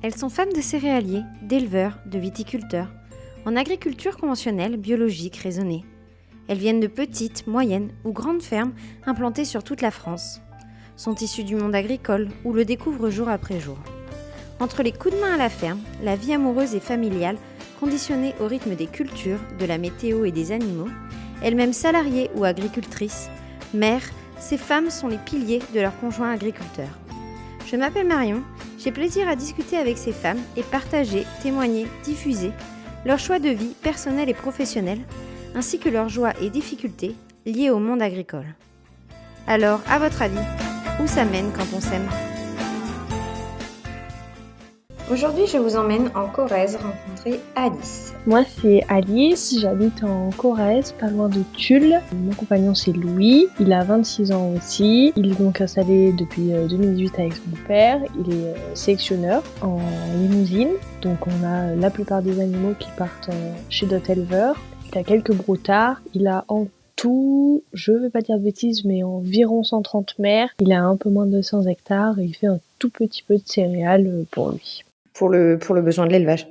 Elles sont femmes de céréaliers, d'éleveurs, de viticulteurs, en agriculture conventionnelle, biologique, raisonnée. Elles viennent de petites, moyennes ou grandes fermes implantées sur toute la France. Sont issues du monde agricole ou le découvrent jour après jour. Entre les coups de main à la ferme, la vie amoureuse et familiale, conditionnée au rythme des cultures, de la météo et des animaux, elles-mêmes salariées ou agricultrices, mères, ces femmes sont les piliers de leurs conjoints agriculteurs. Je m'appelle Marion, j'ai plaisir à discuter avec ces femmes et partager, témoigner, diffuser leurs choix de vie personnels et professionnels, ainsi que leurs joies et difficultés liées au monde agricole. Alors, à votre avis, où ça mène quand on s'aime ? Aujourd'hui, je vous emmène en Corrèze rencontrer Alice. Moi, c'est Alice, j'habite en Corrèze, pas loin de Tulle. Mon compagnon, c'est Louis, il a 26 ans aussi. Il est donc installé depuis 2018 avec son père. Il est sélectionneur en limousine. Donc, on a la plupart des animaux qui partent chez d'autres éleveurs. Il a quelques broutards. Il a en tout, je vais pas dire de bêtises, mais environ 130 mères. Il a un peu moins de 100 hectares et il fait un tout petit peu de céréales pour lui. Pour le besoin de l'élevage.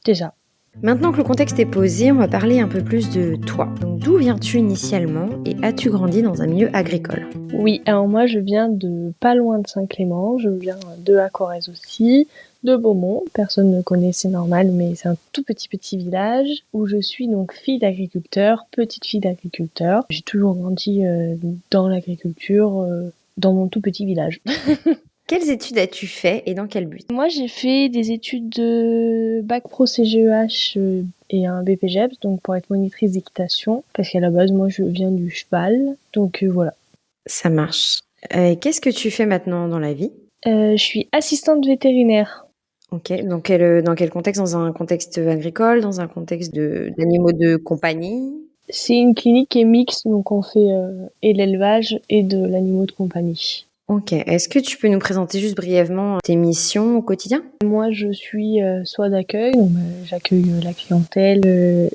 Déjà. Maintenant que le contexte est posé, on va parler un peu plus de toi. Donc, d'où viens-tu initialement et as-tu grandi dans un milieu agricole ? Oui, alors moi je viens de pas loin de Saint-Clément, je viens de la Corrèze aussi, de Beaumont, personne ne connaît, c'est normal, mais c'est un tout petit village où je suis donc fille d'agriculteur, petite fille d'agriculteur. J'ai toujours grandi dans l'agriculture, dans mon tout petit village. Quelles études as-tu fait et dans quel but ? Moi, j'ai fait des études de bac pro CGEH et un BPGEPS, donc pour être monitrice d'équitation, parce qu'à la base, moi, je viens du cheval, donc voilà. Ça marche. Qu'est-ce que tu fais maintenant dans la vie ? Je suis assistante vétérinaire. Ok, dans quel contexte ? Dans un contexte agricole, dans un contexte d'animaux de compagnie ? C'est une clinique qui est mixte, donc on fait et l'élevage et de l'animaux de compagnie. Ok, est-ce que tu peux nous présenter juste brièvement tes missions au quotidien ? Moi, je suis soit d'accueil, donc j'accueille la clientèle,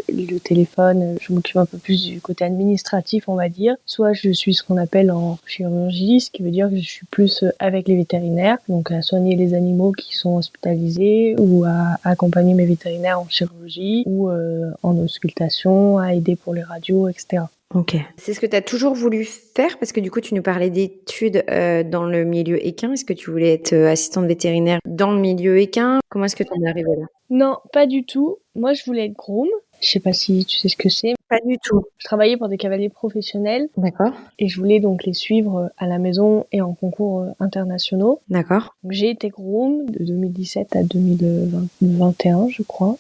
le téléphone, je m'occupe un peu plus du côté administratif, on va dire. Soit je suis ce qu'on appelle en chirurgie, ce qui veut dire que je suis plus avec les vétérinaires, donc à soigner les animaux qui sont hospitalisés ou à accompagner mes vétérinaires en chirurgie ou en auscultation, à aider pour les radios, etc. Ok. C'est ce que tu as toujours voulu faire parce que du coup, tu nous parlais d'études dans le milieu équin. Est-ce que tu voulais être assistante vétérinaire dans le milieu équin ? Comment est-ce que tu en es arrivée là ? Non, pas du tout. Moi, je voulais être groom. Je sais pas si tu sais ce que c'est. Pas du tout. Je travaillais pour des cavaliers professionnels. D'accord. Et je voulais donc les suivre à la maison et en concours internationaux. D'accord. Donc, j'ai été groom de 2017 à 2021, je crois.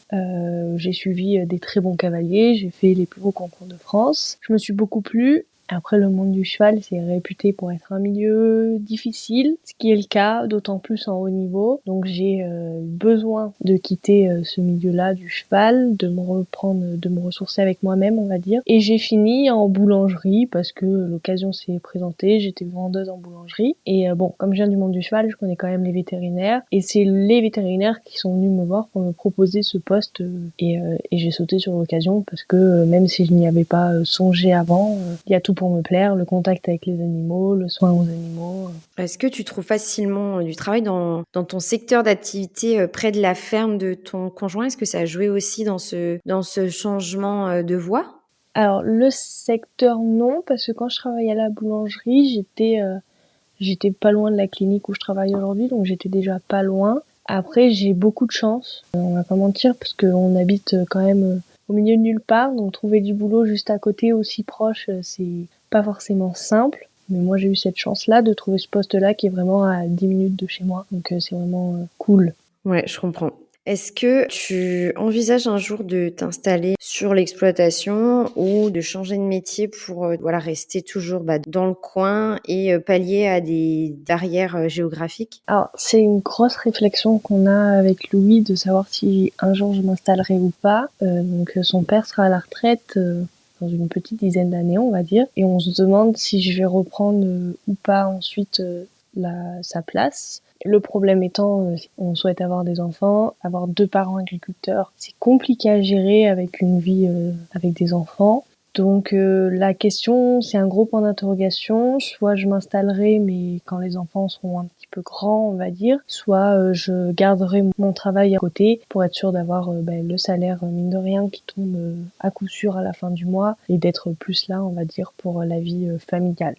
J'ai suivi des très bons cavaliers. J'ai fait les plus beaux concours de France. Je me suis beaucoup plu. Après, le monde du cheval, c'est réputé pour être un milieu difficile, ce qui est le cas, d'autant plus en haut niveau. Donc j'ai besoin de quitter ce milieu-là du cheval, de me reprendre, de me ressourcer avec moi-même, on va dire. Et j'ai fini en boulangerie parce que l'occasion s'est présentée. J'étais vendeuse en boulangerie. Et bon, comme je viens du monde du cheval, je connais quand même les vétérinaires. Et c'est les vétérinaires qui sont venus me voir pour me proposer ce poste. Et j'ai sauté sur l'occasion parce que même si je n'y avais pas songé avant, il y a tout pour me plaire, le contact avec les animaux, le soin aux animaux. Est-ce que tu trouves facilement du travail dans ton secteur d'activité près de la ferme de ton conjoint ? Est-ce que ça a joué aussi dans ce changement de voie ? Alors le secteur non, parce que quand je travaillais à la boulangerie, j'étais pas loin de la clinique où je travaille aujourd'hui, donc j'étais déjà pas loin. Après j'ai beaucoup de chance, on va pas mentir, parce qu'on habite quand même au milieu de nulle part, donc trouver du boulot juste à côté, aussi proche, c'est pas forcément simple. Mais moi, j'ai eu cette chance-là de trouver ce poste-là qui est vraiment à 10 minutes de chez moi. Donc, c'est vraiment cool. Ouais, je comprends. Est-ce que tu envisages un jour de t'installer sur l'exploitation ou de changer de métier pour rester toujours dans le coin et pallier à des barrières géographiques ? Alors, c'est une grosse réflexion qu'on a avec Louis de savoir si un jour je m'installerai ou pas. Donc, son père sera à la retraite dans une petite dizaine d'années, on va dire. Et on se demande si je vais reprendre ou pas ensuite sa place. Le problème étant, on souhaite avoir des enfants, avoir 2 parents agriculteurs, c'est compliqué à gérer avec une vie avec des enfants. Donc la question, c'est un gros point d'interrogation. Soit je m'installerai, mais quand les enfants seront un petit peu grands, on va dire, soit je garderai mon travail à côté pour être sûre d'avoir le salaire, mine de rien, qui tombe à coup sûr à la fin du mois et d'être plus là, on va dire, pour la vie familiale.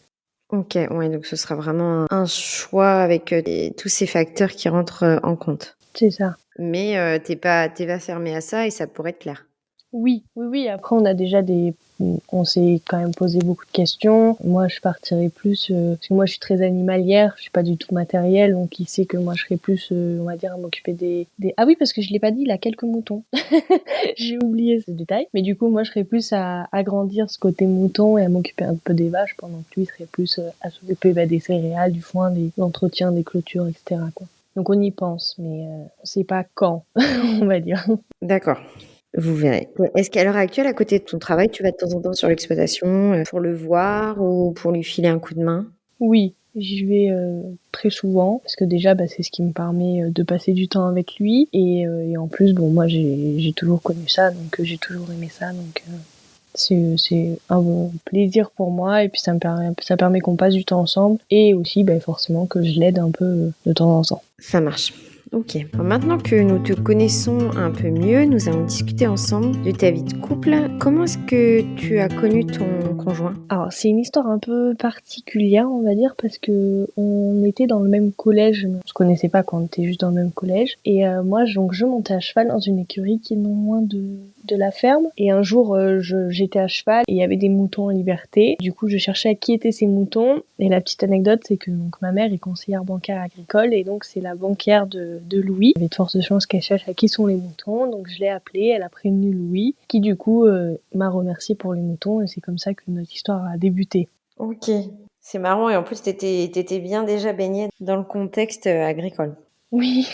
Ok, ouais, donc ce sera vraiment un choix avec tous ces facteurs qui rentrent en compte. C'est ça. Mais t'es pas fermé à ça et ça pourrait te plaire. Oui, oui, oui. Après, on s'est quand même posé beaucoup de questions. Moi, je partirais plus, parce que moi, je suis très animalière. Je suis pas du tout matérielle, donc il sait que moi, je serais plus, on va dire, à m'occuper des. Ah oui, parce que je l'ai pas dit, il a quelques moutons. J'ai oublié ce détail. Mais du coup, moi, je serais plus à agrandir ce côté mouton et à m'occuper un peu des vaches, pendant que lui serait plus à s'occuper des céréales, du foin, de l'entretien, des clôtures, etc., quoi. Donc on y pense, mais on sait pas quand, on va dire. D'accord. Vous verrez. Est-ce qu'à l'heure actuelle, à côté de ton travail, tu vas de temps en temps sur l'exploitation pour le voir ou pour lui filer un coup de main? Oui, j'y vais très souvent parce que déjà c'est ce qui me permet de passer du temps avec lui et en plus bon moi j'ai toujours connu ça donc j'ai toujours aimé ça donc c'est un bon plaisir pour moi et puis ça permet qu'on passe du temps ensemble et aussi forcément que je l'aide un peu de temps en temps. Ça marche. Ok. Alors maintenant que nous te connaissons un peu mieux, nous allons discuter ensemble de ta vie de couple. Comment est-ce que tu as connu ton conjoint? Alors, c'est une histoire un peu particulière, on va dire, parce que on était dans le même collège, mais on se connaissait pas quand on était juste dans le même collège. Et moi, donc, je montais à cheval dans une écurie qui est non loin de la ferme. Et un jour, j'étais à cheval et il y avait des moutons en liberté. Du coup, je cherchais à qui étaient ces moutons. Et la petite anecdote, c'est que donc ma mère est conseillère bancaire agricole et donc c'est la banquière de Louis. Il y avait de fortes chances qu'elle cherche à qui sont les moutons. Donc je l'ai appelée, elle a prévenu Louis, qui du coup m'a remercié pour les moutons et c'est comme ça que notre histoire a débuté. Ok. C'est marrant et en plus, t'étais bien déjà baigné dans le contexte agricole. Oui.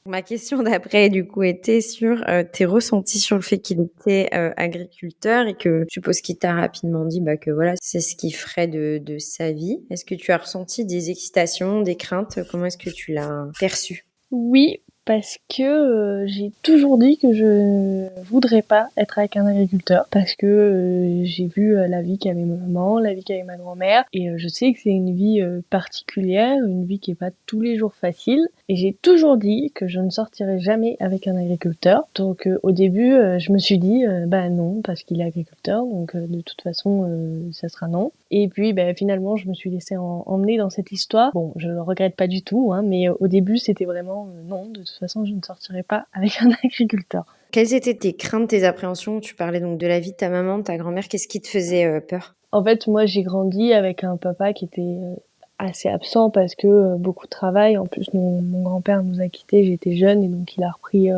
Ma question d'après, du coup, était sur tes ressentis sur le fait qu'il était agriculteur et que je suppose qu'il t'a rapidement dit que voilà, c'est ce qu'il ferait de sa vie. Est-ce que tu as ressenti des excitations, des craintes? Comment est-ce que tu l'as perçu? Oui, parce que j'ai toujours dit que je ne voudrais pas être avec un agriculteur parce que j'ai vu la vie qu'avait ma maman, la vie qu'avait ma grand-mère et je sais que c'est une vie particulière, une vie qui est pas tous les jours facile et j'ai toujours dit que je ne sortirais jamais avec un agriculteur. Donc au début, je me suis dit non parce qu'il est agriculteur donc de toute façon ça sera non. Et puis finalement, je me suis laissée emmener dans cette histoire. Bon, je le regrette pas du tout, hein, mais au début, c'était vraiment non, de toute façon, je ne sortirai pas avec un agriculteur. Quelles étaient tes craintes, tes appréhensions? Tu parlais donc de la vie de ta maman, de ta grand-mère. Qu'est-ce qui te faisait peur? En fait, moi, j'ai grandi avec un papa qui était assez absent parce que beaucoup de travail. En plus, mon grand-père nous a quittés, j'étais jeune et donc il a repris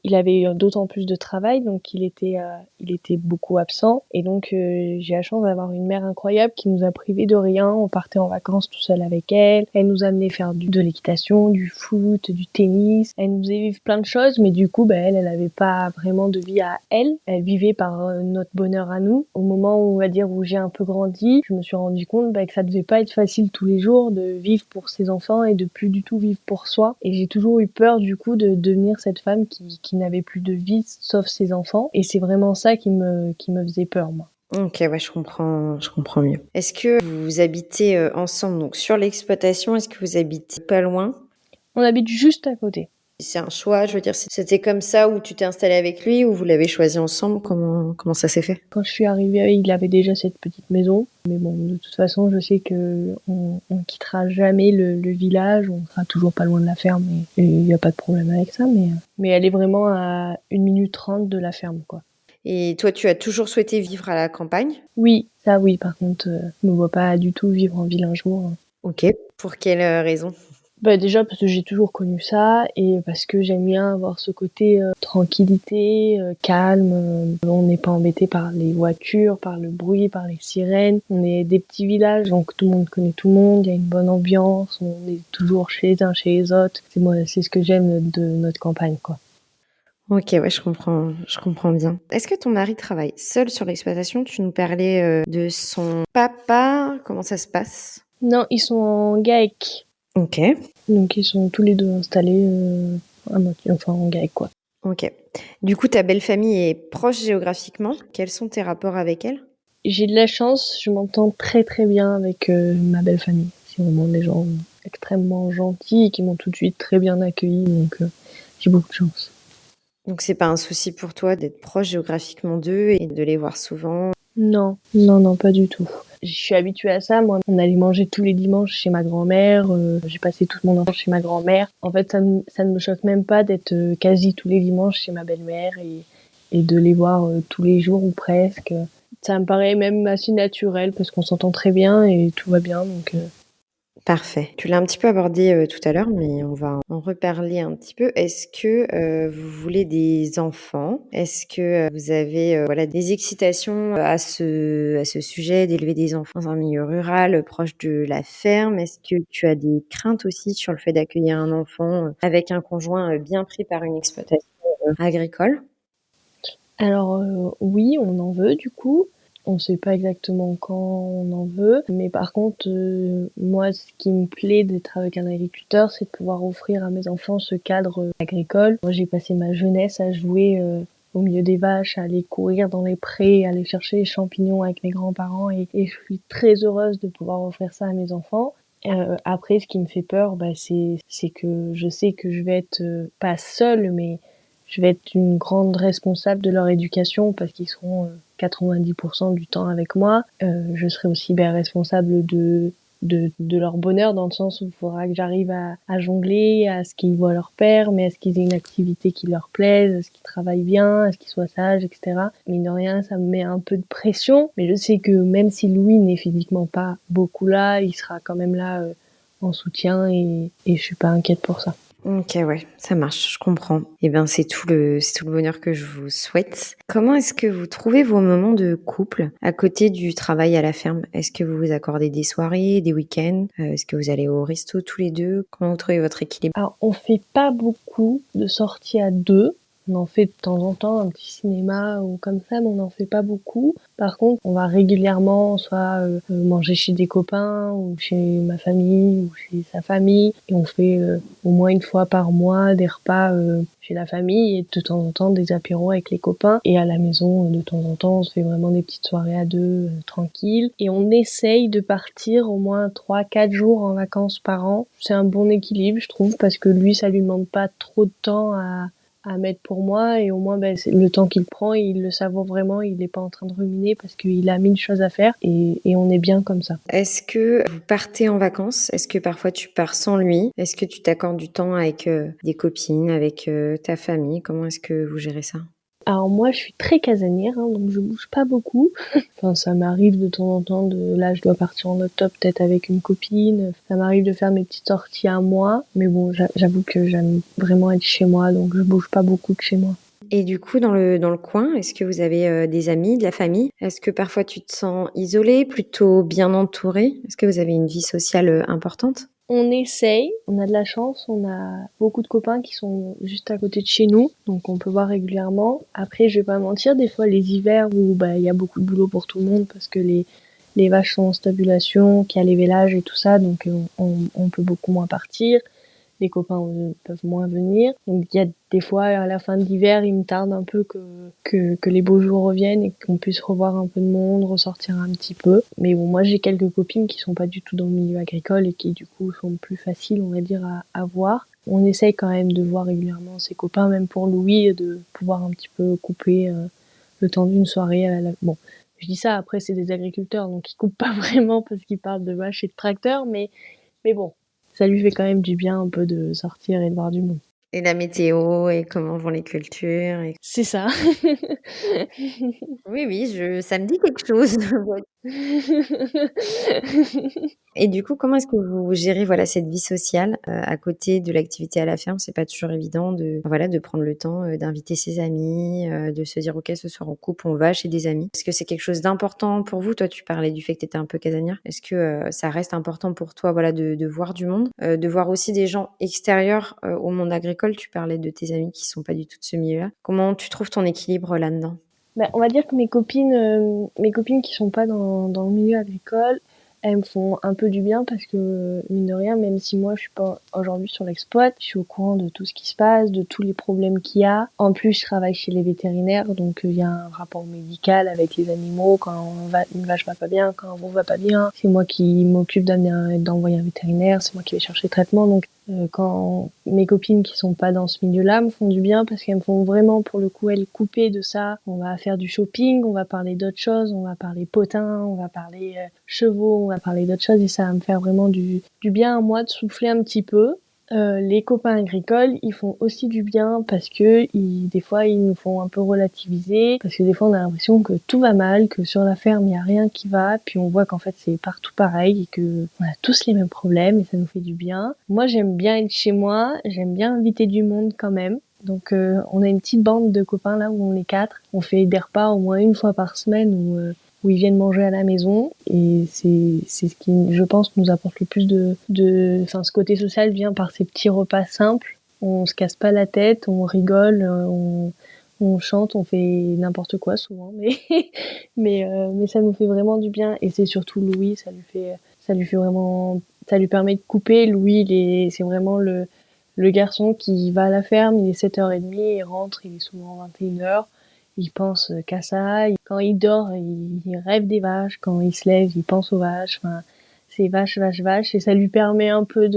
il avait eu d'autant plus de travail, donc il était beaucoup absent. Et donc j'ai la chance d'avoir une mère incroyable qui nous a privés de rien. On partait en vacances tout seul avec elle. Elle nous amenait faire de l'équitation, du foot, du tennis. Elle nous faisait vivre plein de choses, mais du coup, elle avait pas vraiment de vie à elle. Elle vivait par notre bonheur à nous. Au moment où, on va dire, où j'ai un peu grandi, je me suis rendu compte que ça devait pas être facile tous les jours de vivre pour ses enfants et de plus du tout vivre pour soi. Et j'ai toujours eu peur du coup de devenir cette femme qui n'avait plus de vie sauf ses enfants. Et c'est vraiment ça qui me faisait peur, moi. Ok, ouais, je comprends mieux. Est-ce que vous habitez ensemble, donc sur l'exploitation, est-ce que vous habitez pas loin? On habite juste à côté. C'est un choix, je veux dire, c'était comme ça où tu t'es installée avec lui ou vous l'avez choisi ensemble? Comment ça s'est fait? Quand je suis arrivée, il avait déjà cette petite maison. Mais bon, de toute façon, je sais que on quittera jamais le village. On sera toujours pas loin de la ferme et il n'y a pas de problème avec ça. Mais elle est vraiment à 1 minute 30 de la ferme, quoi. Et toi, tu as toujours souhaité vivre à la campagne? Oui, ça oui. Par contre, je me vois pas du tout vivre en ville un jour. Ok. Pour quelle raison? Déjà parce que j'ai toujours connu ça et parce que j'aime bien avoir ce côté tranquillité, calme. On n'est pas embêté par les voitures, par le bruit, par les sirènes. On est des petits villages donc tout le monde connaît tout le monde. Il y a une bonne ambiance. On est toujours chez les uns, chez les autres. C'est ce que j'aime de notre campagne, quoi. Ok, ouais, je comprends bien. Est-ce que ton mari travaille seul sur l'exploitation? Tu nous parlais de son papa. Comment ça se passe? Non, ils sont en GAEC. Ok. Donc ils sont tous les deux installés à moitié, enfin en GAEC, quoi. Ok. Du coup, ta belle famille est proche géographiquement. Quels sont tes rapports avec elle? J'ai de la chance, je m'entends très très bien avec ma belle famille. C'est vraiment des gens extrêmement gentils et qui m'ont tout de suite très bien accueilli, donc j'ai beaucoup de chance. Donc c'est pas un souci pour toi d'être proche géographiquement d'eux et de les voir souvent? Non, non, non, pas du tout. Je suis habituée à ça. Moi, on allait manger tous les dimanches chez ma grand-mère. J'ai passé toute mon enfance chez ma grand-mère. En fait, ça ne me choque même pas d'être quasi tous les dimanches chez ma belle-mère et de les voir tous les jours ou presque. Ça me paraît même assez naturel parce qu'on s'entend très bien et tout va bien. Donc, Parfait. Tu l'as un petit peu abordé, tout à l'heure, mais on va en reparler un petit peu. Est-ce que, vous voulez des enfants? Est-ce que, vous avez, voilà, des excitations, à ce sujet d'élever des enfants dans un milieu rural, proche de la ferme? Est-ce que tu as des craintes aussi sur le fait d'accueillir un enfant, avec un conjoint, bien pris par une exploitation, agricole? alors oui, on en veut du coup. On sait pas exactement quand on en veut, mais par contre, moi, ce qui me plaît d'être avec un agriculteur, c'est de pouvoir offrir à mes enfants ce cadre agricole. Moi, j'ai passé ma jeunesse à jouer au milieu des vaches, à aller courir dans les prés, à aller chercher les champignons avec mes grands-parents, et je suis très heureuse de pouvoir offrir ça à mes enfants. Après, ce qui me fait peur, bah, c'est que je sais que je vais être pas seule, mais je vais être une grande responsable de leur éducation parce qu'ils seront 90% du temps avec moi. Je serai aussi responsable de leur bonheur dans le sens où il faudra que j'arrive à jongler, à ce qu'ils voient leur père, mais à ce qu'ils aient une activité qui leur plaise, à ce qu'ils travaillent bien, à ce qu'ils soient sages, etc. Mine de rien, ça me met un peu de pression, mais je sais que même si Louis n'est physiquement pas beaucoup là, il sera quand même là en soutien et je suis pas inquiète pour ça. OK, ouais, ça marche, je comprends. Eh ben, c'est tout le bonheur que je vous souhaite. Comment est-ce que vous trouvez vos moments de couple à côté du travail à la ferme? Est-ce que vous vous accordez des soirées, des week-ends? Est-ce que vous allez au resto tous les 2? Comment vous trouvez votre équilibre? Alors, on fait pas beaucoup de sorties à deux. On en fait de temps en temps un petit cinéma ou comme ça, mais on n'en fait pas beaucoup. Par contre, on va régulièrement soit manger chez des copains ou chez ma famille ou chez sa famille. Et on fait au moins une fois par mois des repas chez la famille et de temps en temps des apéros avec les copains. Et à la maison, de temps en temps, on se fait vraiment des petites soirées à deux, tranquilles. Et on essaye de partir au moins 3-4 jours en vacances par an. C'est un bon équilibre, je trouve, parce que lui, ça lui demande pas trop de temps à mettre pour moi et au moins c'est le temps qu'il prend, il le savoure vraiment, il n'est pas en train de ruminer parce qu'il a mille choses à faire et on est bien comme ça. Est-ce que vous partez en vacances? Est-ce que parfois tu pars sans lui? Est-ce que tu t'accordes du temps avec, des copines, avec, ta famille? Comment est-ce que vous gérez ça? Alors moi je suis très casanière, hein, donc je bouge pas beaucoup. Enfin ça m'arrive de temps en temps là je dois partir en octobre peut-être avec une copine. Ça m'arrive de faire mes petites sorties à moi, mais bon j'avoue que j'aime vraiment être chez moi, donc je bouge pas beaucoup de chez moi. Et du coup, dans le coin, est-ce que vous avez, des amis, de la famille? Est-ce que parfois tu te sens isolée, plutôt bien entourée? Est-ce que vous avez une vie sociale, importante? On essaye, on a de la chance, on a beaucoup de copains qui sont juste à côté de chez nous, donc on peut voir régulièrement. Après, je vais pas mentir, des fois les hivers où il y a beaucoup de boulot pour tout le monde parce que les vaches sont en stabulation, qu'il y a les vélages et tout ça, donc on peut beaucoup moins partir. Les copains peuvent moins venir. Donc il y a des fois à la fin de l'hiver, il me tarde un peu que les beaux jours reviennent et qu'on puisse revoir un peu de monde, ressortir un petit peu. Mais bon, moi j'ai quelques copines qui sont pas du tout dans le milieu agricole et qui du coup sont plus faciles, on va dire, à voir. On essaye quand même de voir régulièrement ses copains, même pour Louis, de pouvoir un petit peu couper le temps d'une soirée. Bon, je dis ça, après c'est des agriculteurs, donc ils coupent pas vraiment parce qu'ils parlent de vaches et de tracteurs, mais bon, ça lui fait quand même du bien un peu de sortir et de voir du monde. Et la météo et comment vont les cultures et C'est ça. oui, oui, ça me dit quelque chose. Et du coup, comment est-ce que vous gérez, voilà, cette vie sociale, à côté de l'activité à la ferme? C'est pas toujours évident voilà, de prendre le temps, d'inviter ses amis, de se dire: «OK, ce soir on coupe, on va chez des amis». Est-ce que c'est quelque chose d'important pour vous? Toi, tu parlais du fait que tu étais un peu casanière. Est-ce que, ça reste important pour toi, voilà, de voir du monde? De voir aussi des gens extérieurs, au monde agricole? Tu parlais de tes amis qui sont pas du tout de ce milieu-là. Comment tu trouves ton équilibre là-dedans? On va dire que mes copines qui sont pas dans le milieu agricole, elles me font un peu du bien parce que, mine de rien, même si moi je suis pas aujourd'hui sur l'exploit, je suis au courant de tout ce qui se passe, de tous les problèmes qu'il y a. En plus, je travaille chez les vétérinaires, donc il y a un rapport médical avec les animaux. Quand une vache va pas bien, quand un veau va pas bien, c'est moi qui m'occupe d'envoyer un vétérinaire, c'est moi qui vais chercher le traitement. Donc quand mes copines qui sont pas dans ce milieu-là me font du bien parce qu'elles me font vraiment, pour le coup, elles couper de ça. On va faire du shopping, on va parler d'autres choses, on va parler potins, on va parler chevaux, on va parler d'autres choses et ça va me faire vraiment du bien à moi de souffler un petit peu. Les copains agricoles, ils font aussi du bien parce que des fois, ils nous font un peu relativiser. Parce que des fois, on a l'impression que tout va mal, que sur la ferme, il n'y a rien qui va. Puis on voit qu'en fait, c'est partout pareil et que on a tous les mêmes problèmes et ça nous fait du bien. Moi, j'aime bien être chez moi. J'aime bien inviter du monde quand même. Donc, on a une petite bande de copains là où on est 4. On fait des repas au moins une fois par semaine où ils viennent manger à la maison et c'est ce qui, je pense, nous apporte le plus enfin, ce côté social vient par ces petits repas simples. On se casse pas la tête, on rigole, on chante, on fait n'importe quoi souvent, mais ça nous fait vraiment du bien et c'est surtout Louis, ça lui fait vraiment, ça lui permet de couper. Louis, c'est vraiment le garçon qui va à la ferme, il est 7h30, il rentre, il est souvent 21h. Il pense qu'à ça. Quand il dort, il rêve des vaches. Quand il se lève, il pense aux vaches. Enfin, c'est vache, vache, vache. Et ça lui permet un peu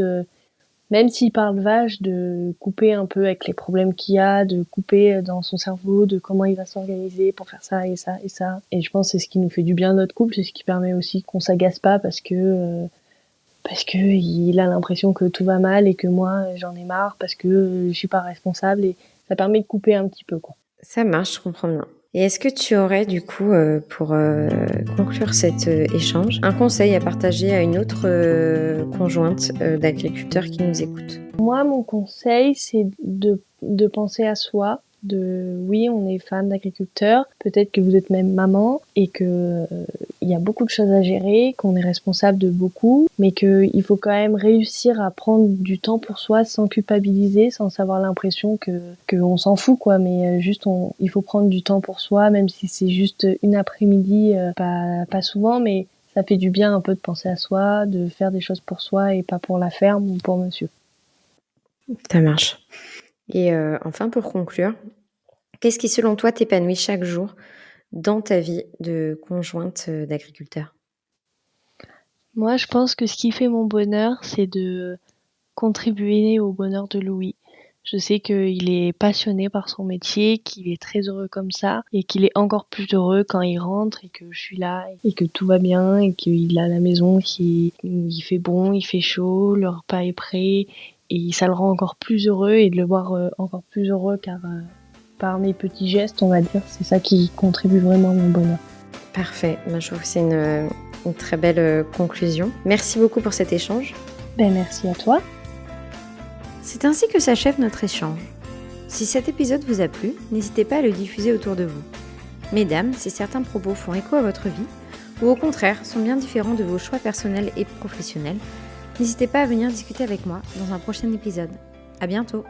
même s'il parle vache, de couper un peu avec les problèmes qu'il y a, de couper dans son cerveau, de comment il va s'organiser pour faire ça et ça et ça. Et je pense que c'est ce qui nous fait du bien notre couple. C'est ce qui permet aussi qu'on s'agace pas parce que il a l'impression que tout va mal et que moi, j'en ai marre parce que je suis pas responsable et ça permet de couper un petit peu, quoi. Ça marche, je comprends bien. Et est-ce que tu aurais du coup, pour conclure cet échange, un conseil à partager à une autre conjointe d'agriculteurs qui nous écoute? Moi, mon conseil, c'est de penser à soi. Oui, on est fan d'agriculteurs. Peut-être que vous êtes même maman et que il y a beaucoup de choses à gérer, qu'on est responsable de beaucoup, mais qu'il faut quand même réussir à prendre du temps pour soi sans culpabiliser, sans avoir l'impression que on s'en fout, quoi. Mais juste, il faut prendre du temps pour soi, même si c'est juste une après-midi, pas souvent, mais ça fait du bien un peu de penser à soi, de faire des choses pour soi et pas pour la ferme ou pour monsieur. Ça marche. Et enfin, pour conclure, qu'est-ce qui, selon toi, t'épanouit chaque jour dans ta vie de conjointe d'agriculteur? Moi, je pense que ce qui fait mon bonheur, c'est de contribuer au bonheur de Louis. Je sais qu'il est passionné par son métier, qu'il est très heureux comme ça, et qu'il est encore plus heureux quand il rentre et que je suis là, et que tout va bien, et qu'il a la maison il fait bon, il fait chaud, le repas est prêt, et ça le rend encore plus heureux, et de le voir encore plus heureux car par mes petits gestes, on va dire, c'est ça qui contribue vraiment à mon bonheur. Parfait. Ben, je trouve que c'est une très belle conclusion. Merci beaucoup pour cet échange. Merci à toi. C'est ainsi que s'achève notre échange. Si cet épisode vous a plu, n'hésitez pas à le diffuser autour de vous. Mesdames, si certains propos font écho à votre vie, ou au contraire sont bien différents de vos choix personnels et professionnels, n'hésitez pas à venir discuter avec moi dans un prochain épisode. À bientôt!